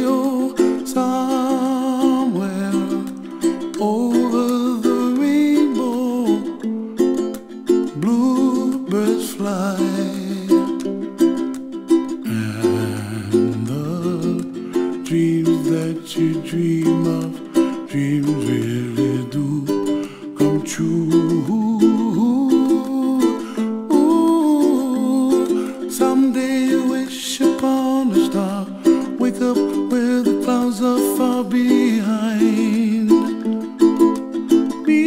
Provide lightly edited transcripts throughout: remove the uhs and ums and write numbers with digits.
oh, somewhere over the rainbow, bluebirds fly, and the dreams that you dream of, dreams really do come true. Someday you wish upon a star, wake up where the clouds are far behind me,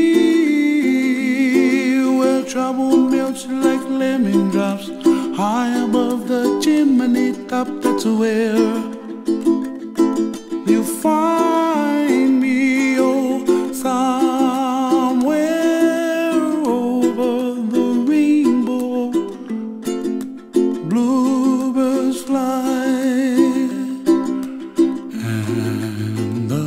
where trouble melts like lemon drops, high above the chimney top. That's where you find me, oh, somewhere over the rainbow, bluebirds fly, and the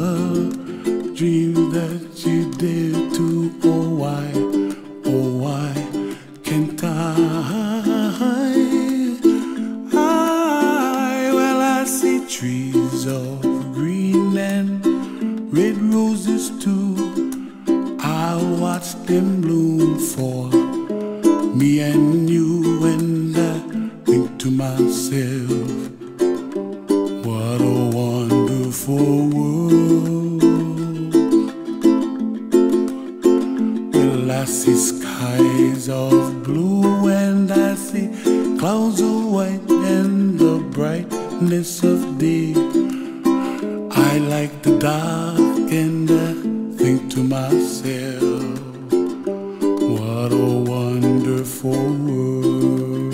dreams that you dare to, oh why can't I? Well, I see trees of green and red roses too. I watch them bloom for me and you, and I think to myself, what a wonderful world. Well, I see skies of blue and I see clouds of white and the brightness of day. I like the dark and I think to myself, what a wonderful world.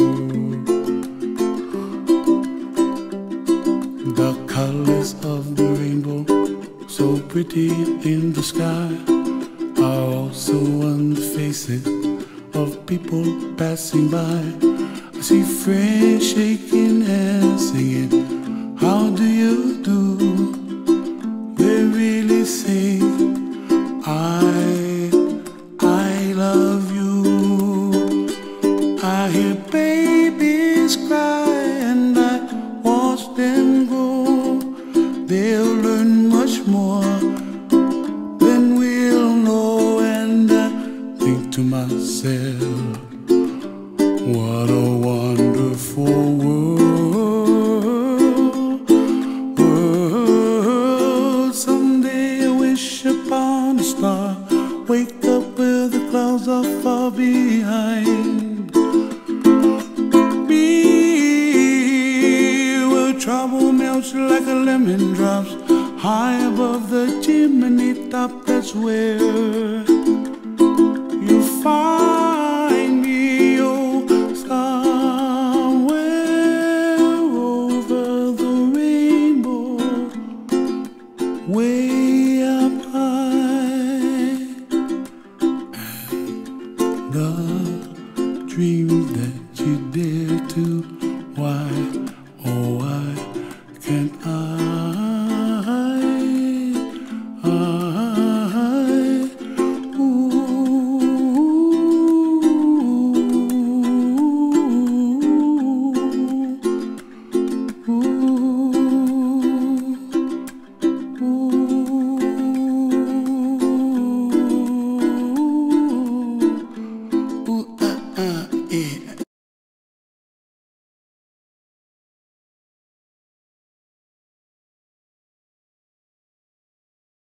The colors of the rainbow, so pretty in the sky, are also on the faces of people passing by. I see friends shaking hands, singing, how do you do? They really say, I love you. I hear babies cry and I watch them grow. They'll learn much more than we'll know, and I think to myself, what a wonderful world. Someday I wish upon a star, wake up where the clouds are far behind me, where trouble melts like a lemon drops, high above the chimney top. That's where you find me, oh, somewhere over the rainbow, way up high, and the dreams that you dare to, why, oh, why can't I?